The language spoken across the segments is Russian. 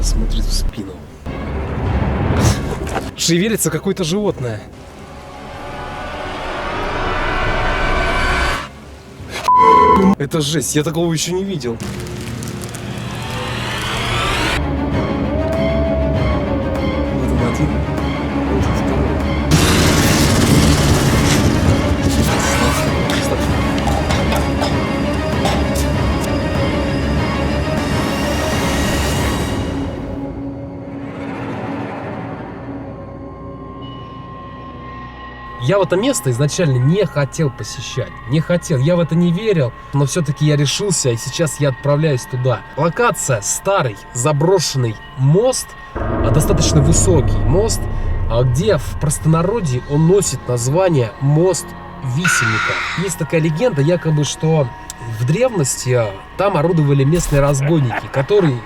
кто-то смотрит в спину. Шевелится какое-то животное. Это жесть, я такого еще не видел. Вот он один, вот он второй. Я в это место изначально не хотел посещать, не хотел, я в это не верил, но все-таки я решился, и сейчас я отправляюсь туда. Локация — старый заброшенный мост, достаточно высокий мост, где в простонародье он носит название мост висельника. Есть такая легенда, якобы, что в древности там орудовали местные разбойники, которые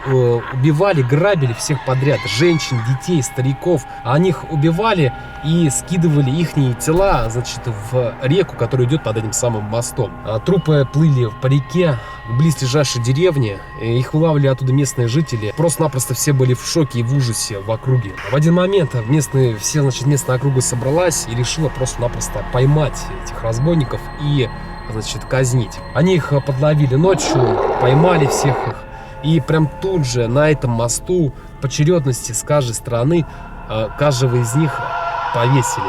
убивали, грабили всех подряд. Женщин, детей, стариков. Они их убивали и скидывали ихние тела, значит, в реку, которая идет под этим самым мостом. Трупы плыли по реке к близлежащей деревне. Их вылавливали оттуда местные жители. Просто-напросто все были в шоке и в ужасе в округе. В один момент местная округа собралась и решила просто-напросто поймать этих разбойников и, значит, казнить. Они их подловили ночью, поймали всех их, и прям тут же на этом мосту по очередности с каждой стороны каждого из них повесили.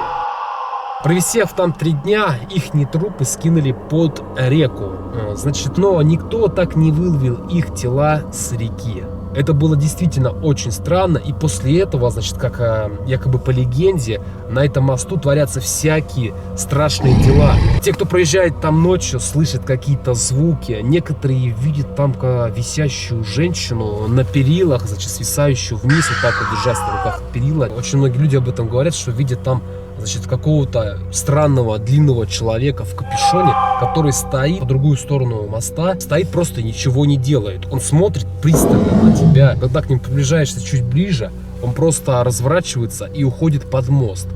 Провисев там 3 дня, ихние трупы скинули под реку. Значит, но никто так не выловил их тела с реки. Это было действительно очень странно, и после этого, значит, как якобы по легенде, на этом мосту творятся всякие страшные дела. Те, кто проезжает там ночью, слышат какие-то звуки, некоторые видят там висящую женщину на перилах, значит, свисающую вниз, вот так вот, держась на руках перила. Очень многие люди об этом говорят, что видят там, значит, какого-то странного длинного человека в капюшоне, который стоит по другую сторону моста, стоит просто и ничего не делает. Он смотрит пристально на тебя. Когда к ним приближаешься чуть ближе, он просто разворачивается и уходит под мост.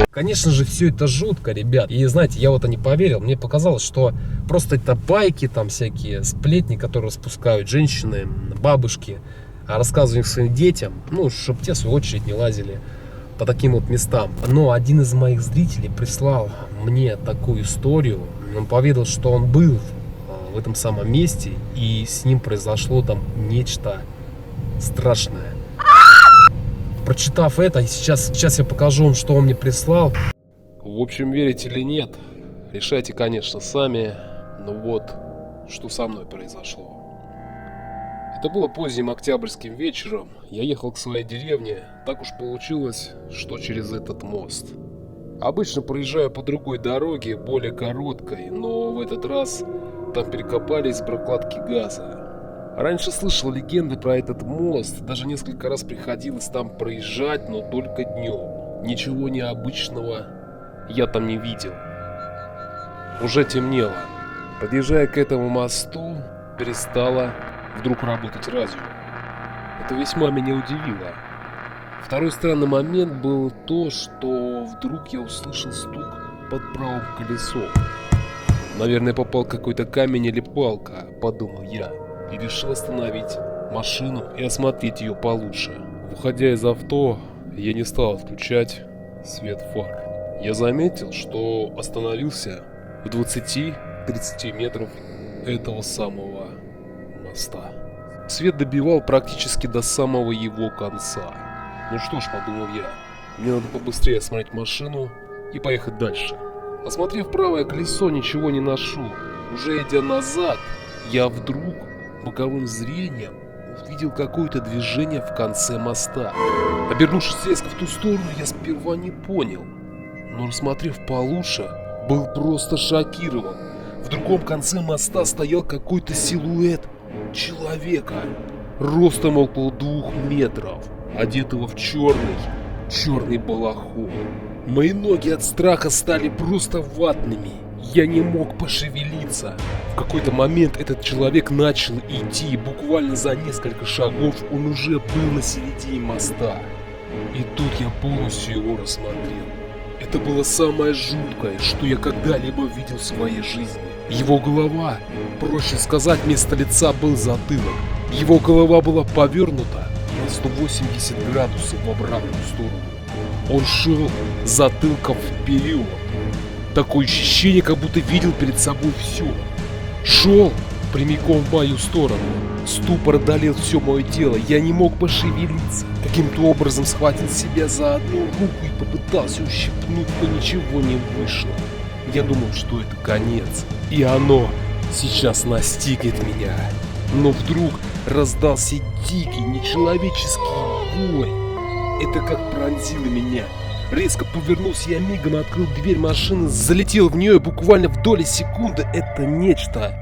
Конечно же, все это жутко, ребят. И знаете, я вот не поверил. Мне показалось, что просто это байки, там всякие сплетни, которые распускают женщины, бабушки, рассказывают своим детям, ну, чтобы те, в свою очередь, не лазили по таким вот местам. Но один из моих зрителей прислал мне такую историю. Он поведал, что он был в этом самом месте, и с ним произошло там нечто страшное. Прочитав это, сейчас я покажу вам, что он мне прислал. В общем, верите или нет, решайте, конечно, сами. Но вот, что со мной произошло. Это было поздним октябрьским вечером. Я ехал к своей деревне. Так уж получилось, что через этот мост. Обычно проезжаю по другой дороге, более короткой, но в этот раз там перекопались прокладки газа. Раньше слышал легенды про этот мост, даже несколько раз приходилось там проезжать, но только днем. Ничего необычного я там не видел. Уже темнело. Подъезжая к этому мосту, перестало вдруг работать радио. Это весьма меня удивило. Второй странный момент был то, что вдруг я услышал стук под правым колесом. Наверное, попал какой-то камень или палка, подумал я, и решил остановить машину и осмотреть ее получше. Выходя из авто, я не стал отключать свет фар. Я заметил, что остановился в 20-30 метров этого самого моста. Свет добивал практически до самого его конца. Ну что ж, подумал я, мне надо побыстрее осмотреть машину и поехать дальше. Осмотрев правое колесо, ничего не нашел. Уже идя назад, я вдруг боковым зрением увидел какое-то движение в конце моста. Обернувшись резко в ту сторону, я сперва не понял, но, рассмотрев получше, был просто шокирован. В другом конце моста стоял какой-то силуэт человека, ростом около 2 метров, одетого в черный балахон. Мои ноги от страха стали просто ватными. Я не мог пошевелиться. В какой-то момент этот человек начал идти, и буквально за несколько шагов он уже был на середине моста. И тут я полностью его рассмотрел. Это было самое жуткое, что я когда-либо видел в своей жизни. Его голова, проще сказать, вместо лица был затылок. Его голова была повернута на 180 градусов в обратную сторону. Он шел затылком вперед. Такое ощущение, как будто видел перед собой все. Шел прямиком в мою сторону. Ступор одолел все мое тело. Я не мог пошевелиться. Каким-то образом схватил себя за одну руку и попытался ущипнуть, но ничего не вышло. Я думал, что это конец. И оно сейчас настигнет меня. Но вдруг раздался дикий, нечеловеческий вой. Это как пронзило меня. Резко повернулся, я мигом открыл дверь машины, залетел в нее, и буквально в доли секунды это нечто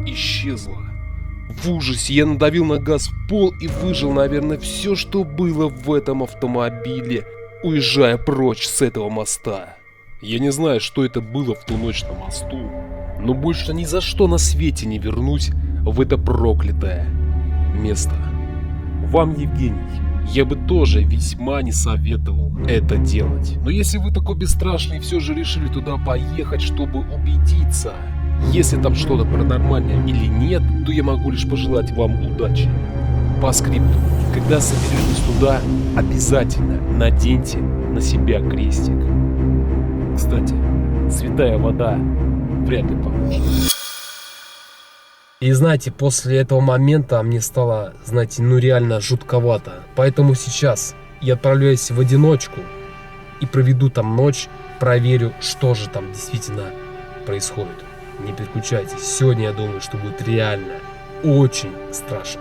исчезло. В ужасе я надавил на газ в пол и выжил, наверное, все, что было в этом автомобиле, уезжая прочь с этого моста. Я не знаю, что это было в ту ночь на мосту, но больше ни за что на свете не вернусь в это проклятое место. Вам, Евгений, я бы тоже весьма не советовал это делать. Но если вы такой бесстрашный и все же решили туда поехать, чтобы убедиться, если там что-то паранормальное или нет, то я могу лишь пожелать вам удачи. По скрипту, когда соберетесь туда, обязательно наденьте на себя крестик. Кстати, святая вода вряд ли поможет. И знаете, после этого момента мне стало, знаете, ну реально жутковато. Поэтому сейчас я отправляюсь в одиночку и проведу там ночь, проверю, что же там действительно происходит. Не переключайтесь. Сегодня я думаю, что будет реально очень страшно.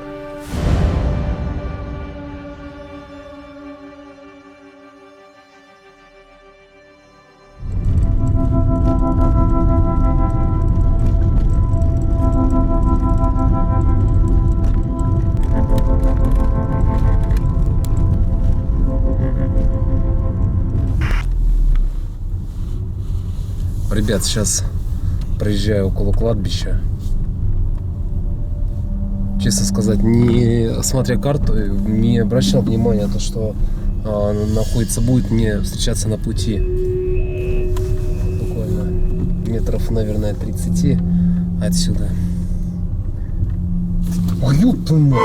Ребят, сейчас проезжаю около кладбища. Честно сказать, не смотря карту, не обращал внимания на то, что находится, будет мне встречаться на пути. Буквально метров, наверное, 30 отсюда. Ой, ёб твою мать!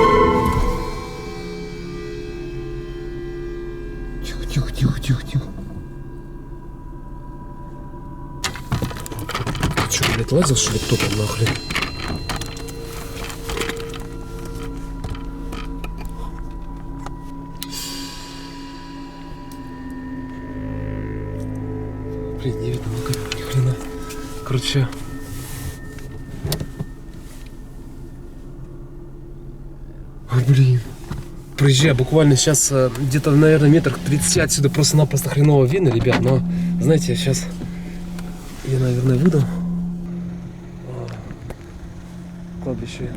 Тихо, тихо, тихо, тихо. Че, блядь, лазил, что ли, кто-то нахрен? Блин, не видно ни хрена. Короче. Ой, блин. Проезжаю буквально сейчас где-то, наверное, метрах 30 отсюда просто-напросто хреново видно, ребят. Но, знаете, сейчас я, наверное, выйду. Кладбище.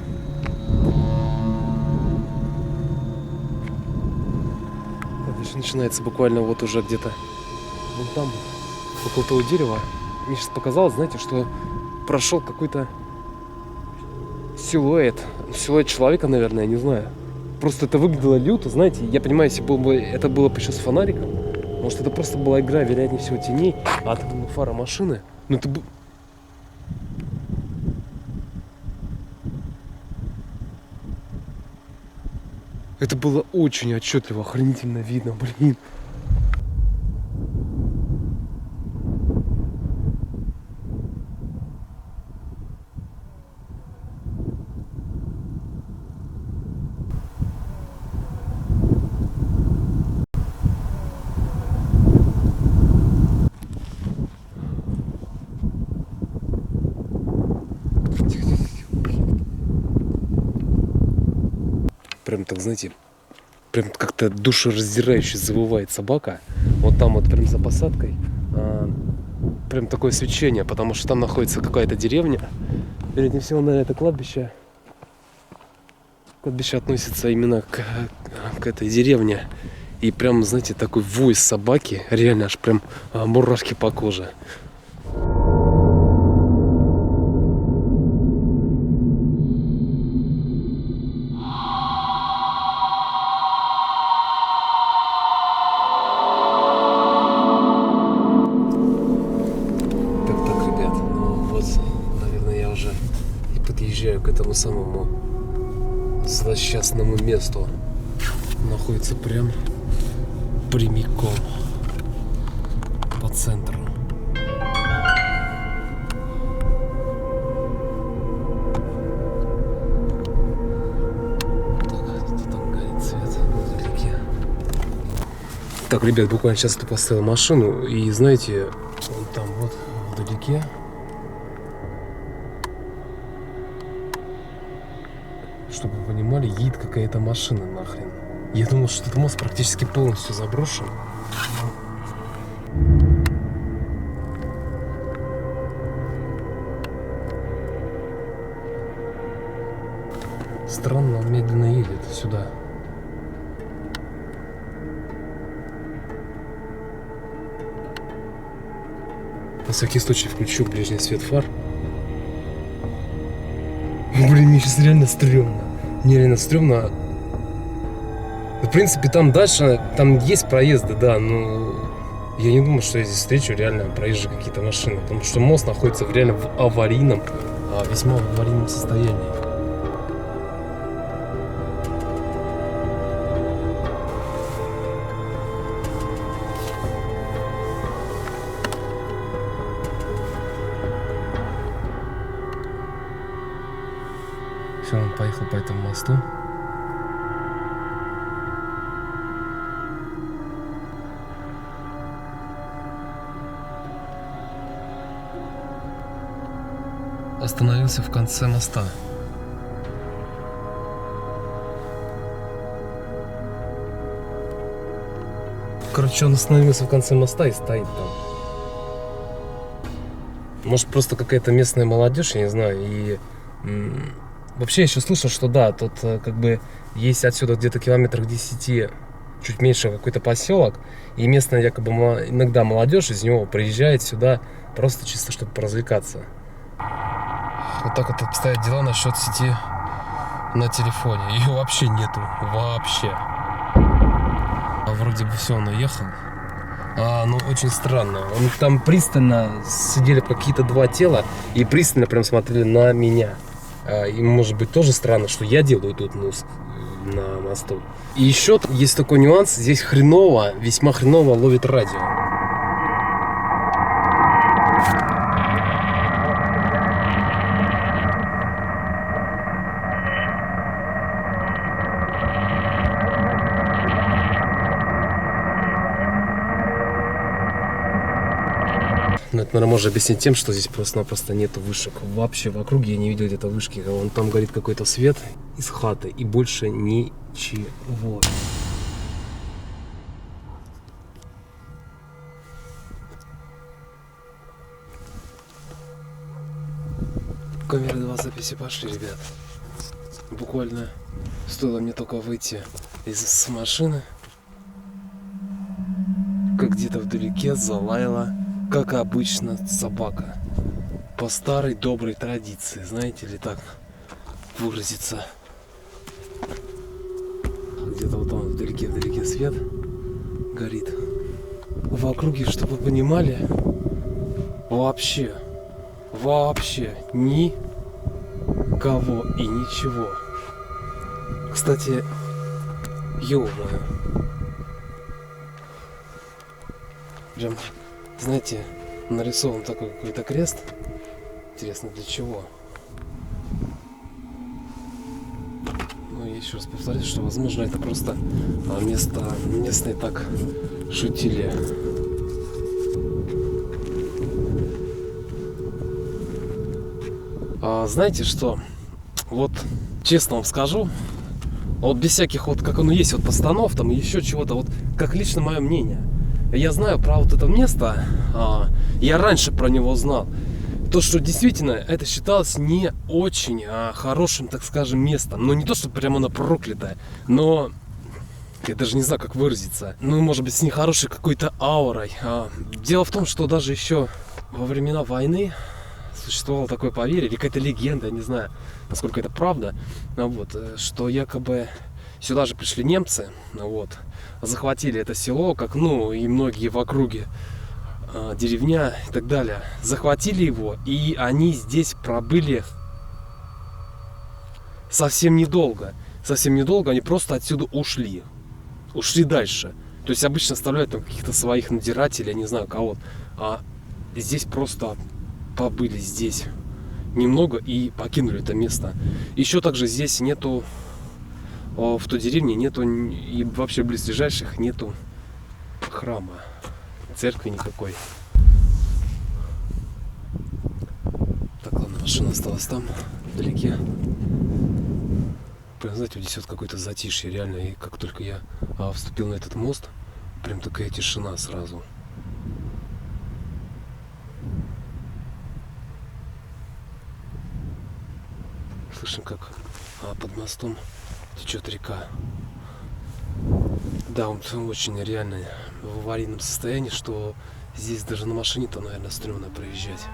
Кладбище начинается буквально вот уже где-то вон там, около того дерева. Мне сейчас показалось, знаете, что прошел какой-то силуэт человека, наверное, не знаю. Просто это выглядело люто, знаете. Я понимаю, если бы это было еще с фонариком, может, это просто была игра, вероятнее всего, теней, а это была фара машины. Но это бы... Это было очень отчетливо, охренительно видно, блин. Прям так, знаете, прям как-то душераздирающе завывает собака. Вот там вот прям за посадкой прям такое свечение, потому что там находится какая-то деревня. Вероятнее всего, наверное, это кладбище. Кладбище относится именно к этой деревне. И прям, знаете, такой вой собаки, реально аж прям мурашки по коже. Подъезжаю к этому самому злосчастному месту. находится прям прямиком по центру. Так, ребят, буквально сейчас я поставил машину, и знаете, вон там вот вдалеке, чтобы вы понимали, едет какая-то машина нахрен. Я думал, что этот мост практически полностью заброшен. Странно, он медленно едет сюда. На всякий случай включу ближний свет фар. Блин, мне сейчас реально стрёмно. Мне реально стрёмно. В принципе, там дальше, там есть проезды, да, но я не думаю, что я здесь встречу реально проезжие какие-то машины. Потому что мост находится реально в аварийном, весьма аварийном состоянии. Все, он поехал по этому мосту. Остановился в конце моста. Короче, он остановился в конце моста и стоит там. Может, просто какая-то местная молодежь, я не знаю, и... Вообще, я еще слышал, что да, тут как бы есть отсюда где-то километрах 10, чуть меньше, какой-то поселок, и местная якобы иногда молодежь из него приезжает сюда просто чисто, чтобы поразвлекаться. Вот так вот обстоят дела насчет сети на телефоне. Ее вообще нету, вообще. А вроде бы все, он уехал. Ну очень странно. Он там пристально сидели какие-то два тела и пристально прям смотрели на меня. И может быть тоже странно, что я делаю тут на мосту. И еще есть такой нюанс, здесь хреново, весьма хреново ловит радио. Но это, наверное, можно объяснить тем, что здесь просто-напросто нету вышек. Вообще в округе я не видел где-то вышки. Вон там горит какой-то свет из хаты и больше ничего. Камеры 2 записи пошли, ребят. Буквально стоило мне только выйти из машины, как где-то вдалеке залаяла, как обычно, собака. По старой доброй традиции, знаете ли, так выразиться. Где-то вот там вдалеке свет горит. В округе, чтобы вы понимали, вообще никого и ничего. Кстати, ё-моё. Прям, знаете, нарисован такой какой-то крест. Интересно, для чего? Ну, я еще раз повторюсь, что, возможно, это просто место местные так шутили. Знаете что? Вот, честно вам скажу, вот без всяких вот, как оно есть, вот постанов, там еще чего-то, вот, как лично мое мнение. Я знаю про вот это место, я раньше про него знал. То, что действительно это считалось не очень хорошим, так скажем, местом. Но не то, что прямо оно проклятое, но я даже не знаю, как выразиться. Ну, может быть, с нехорошей какой-то аурой. Дело в том, что даже еще во времена войны существовало такое поверье, или какая-то легенда, я не знаю, насколько это правда, вот, что якобы сюда же пришли немцы, вот, захватили это село, как, ну, и многие в округе, деревня и так далее, захватили его, и они здесь пробыли совсем недолго, они просто отсюда ушли. ушли дальше. То есть обычно оставляют там каких-то своих надзирателей, я не знаю кого. А здесь просто побыли здесь немного и покинули это место. Еще также здесь нету, в той деревне нету, и вообще близлежащих нету храма, церкви никакой. Так, ладно, машина осталась там, вдалеке. Прям, знаете, здесь вот какое-то затишье, реально. И как только я вступил на этот мост, прям такая тишина сразу. Слышим, как под мостом течет река. Да, он очень реально в аварийном состоянии, что здесь даже на машине-то, наверное, стрёмно проезжать.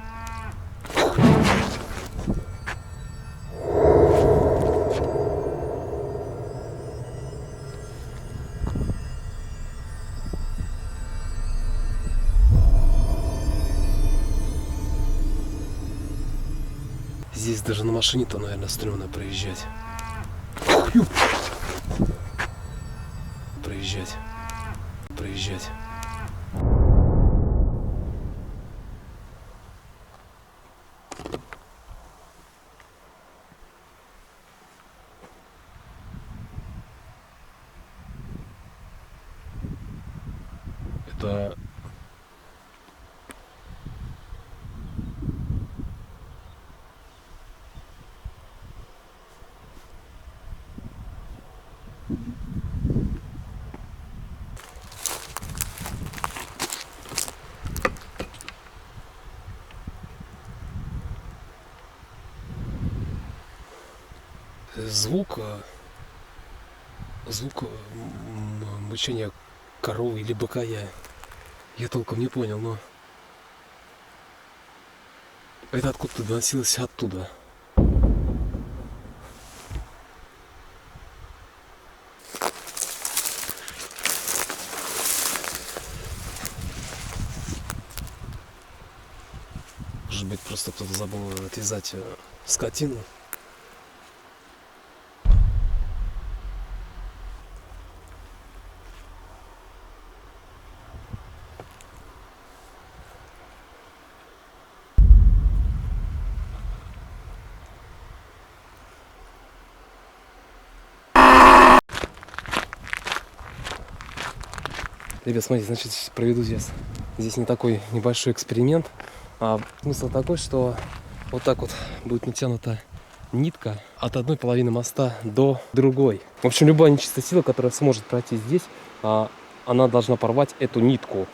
Здесь даже на машине-то, наверное, стрёмно проезжать. Проезжать. Это звук мычания коровы или быка я толком не понял, но это откуда-то доносилось оттуда. Может быть, просто кто-то забыл отвязать скотину. Ребят, смотрите, значит, проведу здесь не такой небольшой эксперимент. Смысл такой, что вот так вот будет натянута нитка от одной половины моста до другой. В общем, любая нечистая сила, которая сможет пройти здесь, она должна порвать эту нитку.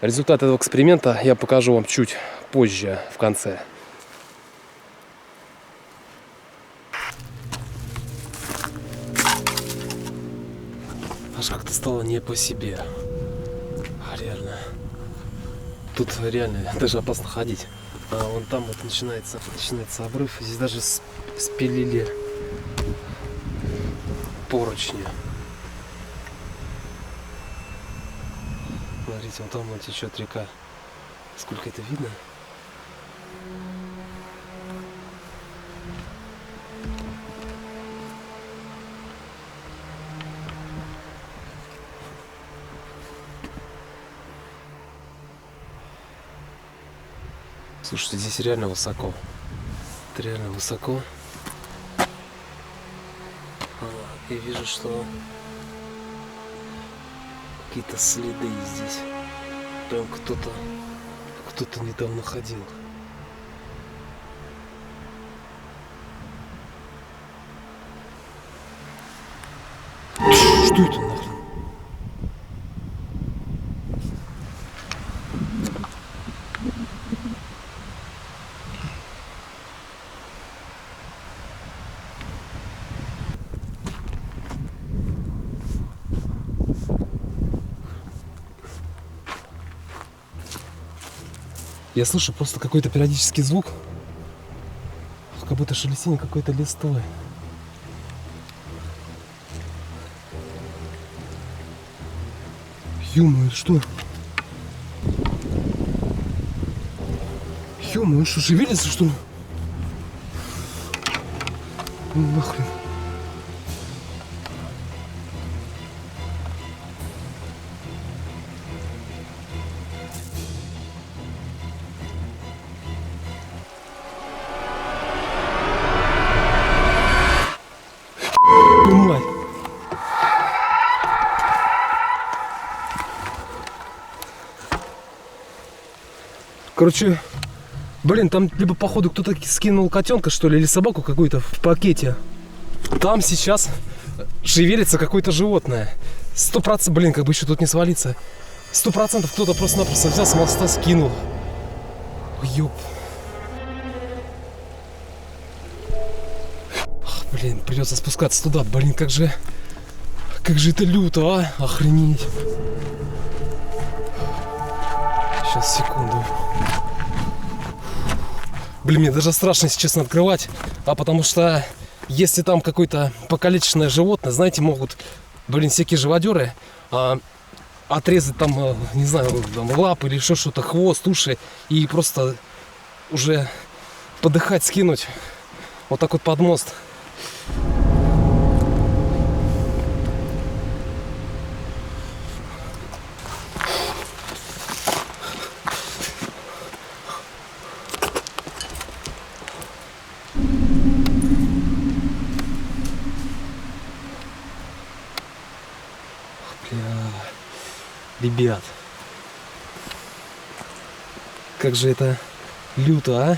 Результат этого эксперимента я покажу вам чуть позже, в конце. Аж как-то стало не по себе. Реально. Тут реально даже опасно ходить. Вон там вот начинается обрыв. Здесь даже спилили поручни. Смотрите, вон там течет река. Сколько это видно? Слушайте, здесь реально высоко. Это реально высоко. Я вижу, что какие-то следы здесь. Прям кто-то недавно ходил. Что это нахрен? Я слышу просто какой-то периодический звук, как будто шелестение какой-то листой. Ё-моё, что? Ё-моё, что, шевелится, что ли? Ну нахрен. Короче, блин, там либо походу кто-то скинул котенка, что ли, или собаку какую-то в пакете. Там сейчас шевелится какое-то животное. 100%, блин, как бы еще тут не свалиться. 100% кто-то просто-напросто взял с моста, скинул. Ёп. Ах, блин, придется спускаться туда. Блин, как же это люто, а? Охренеть. Сейчас, секунду. Блин, мне даже страшно, если честно, открывать. А потому что, если там какое-то покалеченное животное, знаете, могут, блин, всякие живодеры отрезать там, не знаю, там, лапы или еще что-то, хвост, уши. И просто уже подыхать, скинуть. Вот так вот под мост. Ребят, как же это люто, а?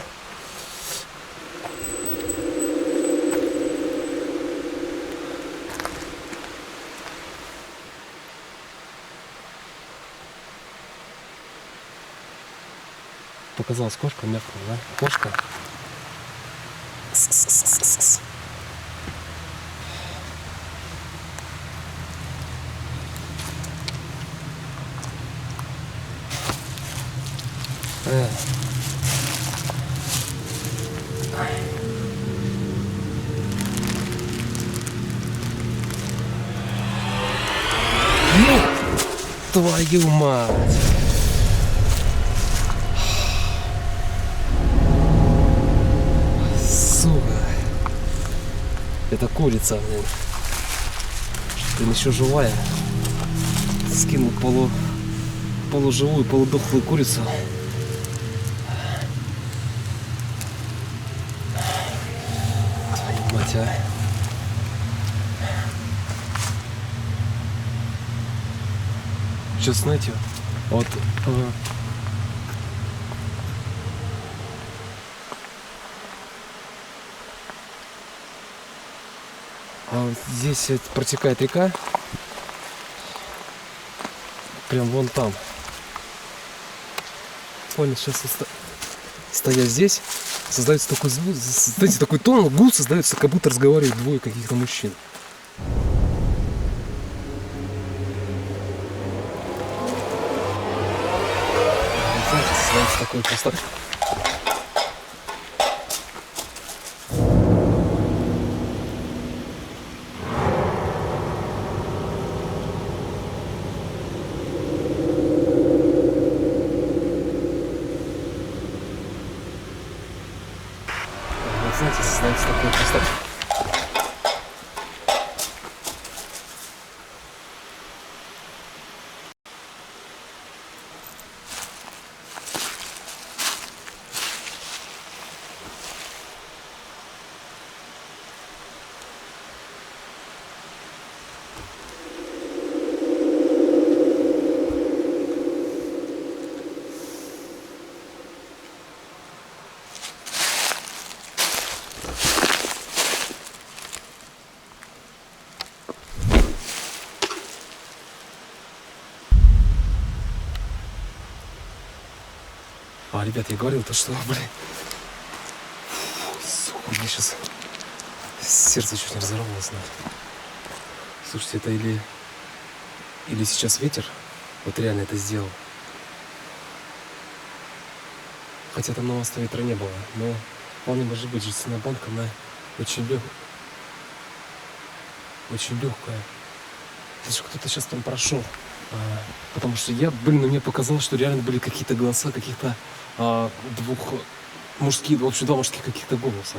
Показалась кошка, мягкая, да? Кошка. Кс-кс-кс-кс-кс. Ну, твою мать! Сука! Это курица, блин. Блин, еще живая. Скинул полуживую, полудохлую курицу. Твою мать, а! Сейчас, знаете, вот вот здесь протекает река, прям вон там. Понял, сейчас стоя здесь, создается такой звук, знаете, такой тон, гул создается, как будто разговаривают двое каких-то мужчин. Такой просто. Знаете, создается такой просто. Ребят, я говорил, то что, блин, сука, мне сейчас сердце чуть не разорвалось. Слушайте, это или сейчас ветер, вот реально это сделал. Хотя там на мосту ветра не было, но вполне может быть, жестяная банка, она очень легкая. Слушай, кто-то сейчас там прошел. Потому что мне показалось, что реально были какие-то голоса, каких-то двух мужских, в общем, два мужских каких-то голоса.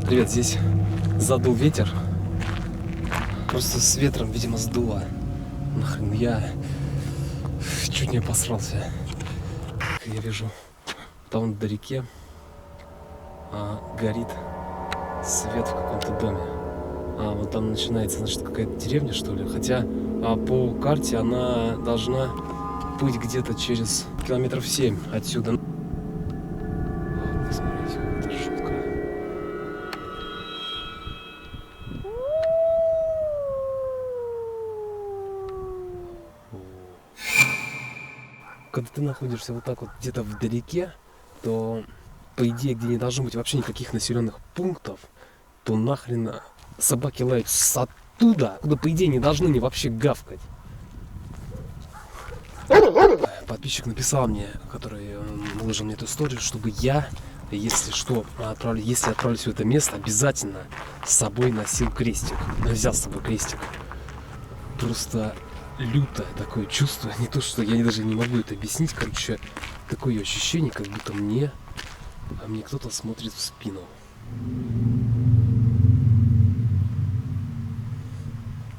Привет, здесь задул ветер. Просто с ветром, видимо, сдуло. Нахрен, я чуть не посрался. Я вижу, там вдалеке горит свет в каком-то доме. Вот там начинается, значит, какая-то деревня, что ли. Хотя по карте она должна быть где-то через километров 7 отсюда. Вот, смотрите, как это жутко. Когда ты находишься вот так вот где-то вдалеке, то, по идее, где не должно быть вообще никаких населенных пунктов, то нахрен собаки лают оттуда, куда, по идее, не должны они вообще гавкать. Подписчик написал мне, который выложил мне эту историю, чтобы я, если что, если отправлюсь в это место, обязательно с собой носил крестик. Взял с собой крестик. Просто лютое такое чувство, не то, что я даже не могу это объяснить, короче, такое ощущение, как будто мне кто-то смотрит в спину.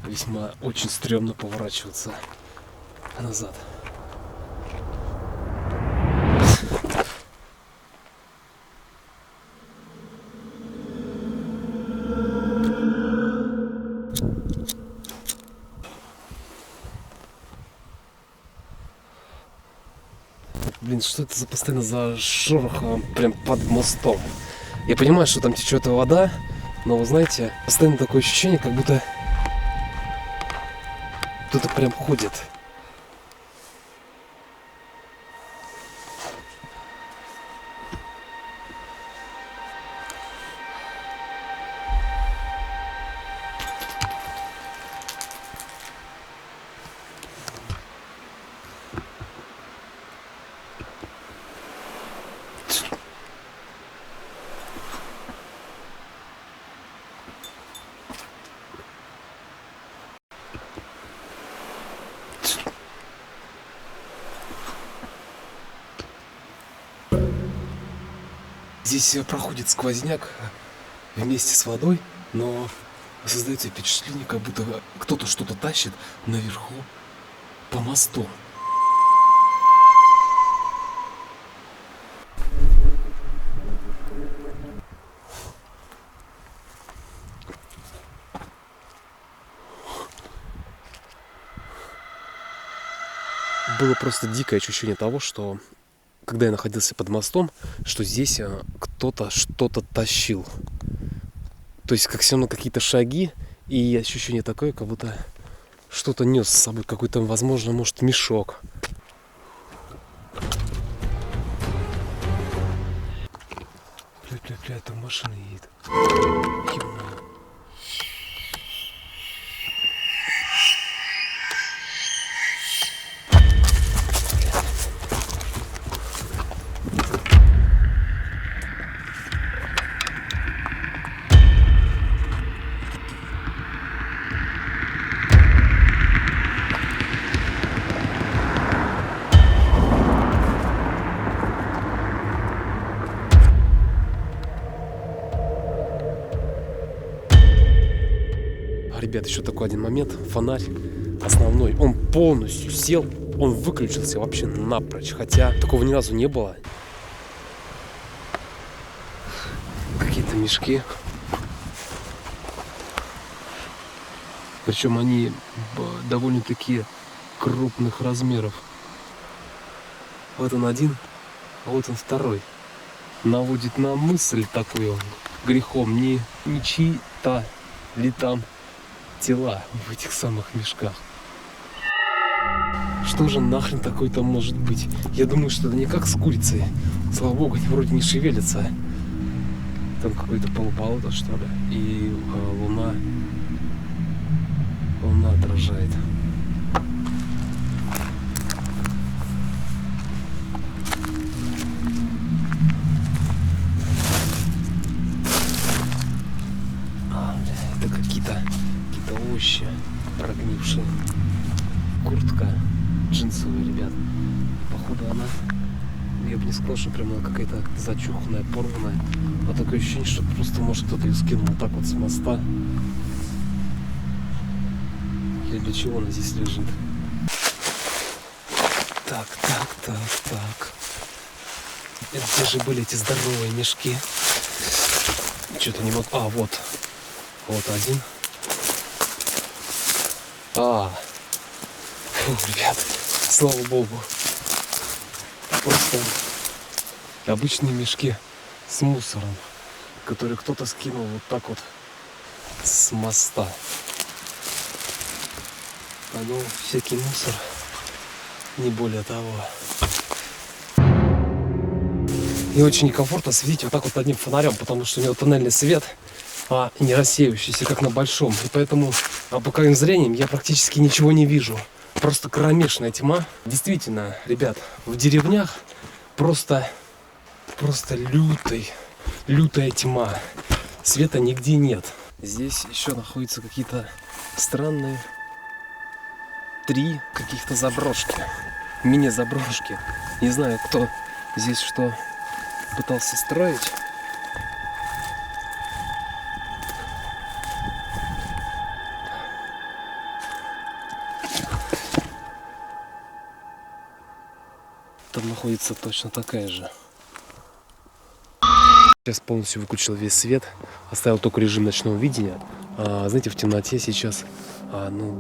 Весьма очень стрёмно поворачиваться назад. Блин, что это за постоянно за шорох прям под мостом? Я понимаю, что там течет вода, но вы знаете, постоянно такое ощущение, как будто кто-то прям ходит. Здесь проходит сквозняк вместе с водой, но создается впечатление, как будто кто-то что-то тащит наверху по мосту. Было просто дикое ощущение того, что когда я находился под мостом, что здесь кто-то что-то тащил. То есть как все равно какие-то шаги, и ощущение такое, как будто что-то нес с собой, какой-то, возможно, может, мешок. Бля, там машина едет. Ребят, еще такой один момент. Фонарь основной, он полностью сел, он выключился вообще напрочь. Хотя такого ни разу не было. Какие-то мешки. Причем они довольно-таки крупных размеров. Вот он один, а вот он второй. Наводит на мысль такую грехом, не чьи-то ли там тела в этих самых мешках. Что же нахрен такое там может быть? Я думаю, что это не как с курицей. Слава богу, они вроде не шевелятся. Там какое-то полуболото, что ли. И луна отражает. Это какие-то овощи прогнившие. Куртка джинсовая, ребят. Походу она Я бы не сказал, что прям она какая-то зачуханная, порванная. А такое ощущение, что просто, может, кто-то ее скинул вот так вот с моста. Или для чего она здесь лежит? Так. Где же были эти здоровые мешки? Что-то не могу. А, вот. Вот один. Фу, ребят, слава богу. Просто обычные мешки с мусором, которые кто-то скинул вот так вот с моста. А ну, всякий мусор, не более того. И очень некомфортно светить вот так вот одним фонарем, потому что у него тоннельный свет, а не рассеивающийся, как на большом. И поэтому боковым зрением я практически ничего не вижу. Просто кромешная тьма. Действительно, ребят, в деревнях просто лютая тьма. Света нигде нет. Здесь еще находятся какие-то странные 3 каких-то заброшки. Мини-заброшки. Не знаю, кто здесь что пытался строить. Там находится точно такая же. Сейчас полностью выключил весь свет, оставил только режим ночного видения. Знаете, в темноте сейчас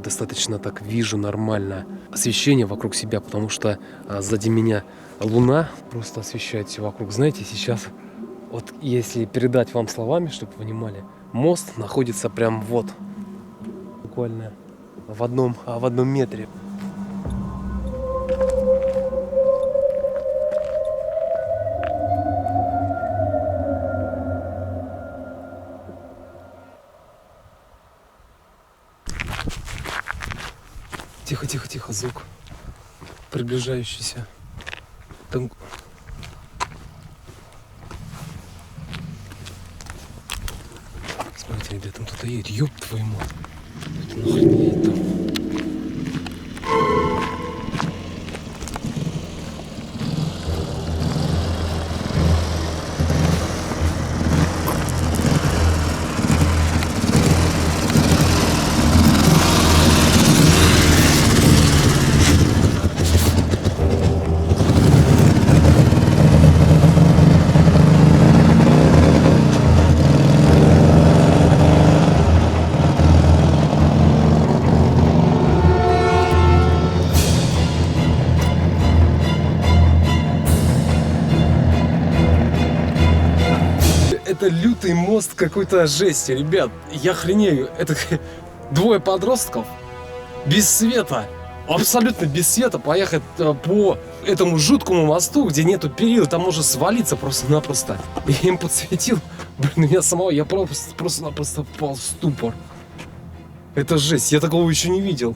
достаточно так вижу нормально освещение вокруг себя, потому что сзади меня луна просто освещает все вокруг. Знаете, сейчас, вот если передать вам словами, чтобы вы понимали, мост находится прям вот, буквально в одном метре. Тихо, звук приближающийся. Там... Смотрите, ребят, там кто-то едет. Ёб твою мать. Это нахрен едет там. Это лютый мост какой-то жести, ребят. Я охренею. Это 2 подростков без света, абсолютно без света поехать по этому жуткому мосту, где нету перил, там можно свалиться просто-напросто. Я им подсветил. Блин, меня самого, я просто-напросто попал в ступор. Это жесть, я такого еще не видел.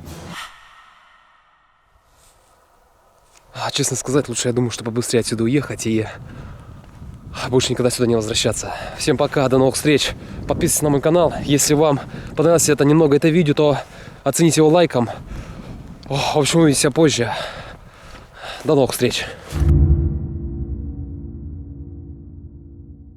Честно сказать, лучше, я думаю, что побыстрее отсюда уехать и больше никогда сюда не возвращаться. Всем пока, до новых встреч. Подписывайтесь на мой канал. Если вам понравилось это видео, то оцените его лайком. В общем, увидимся позже. До новых встреч.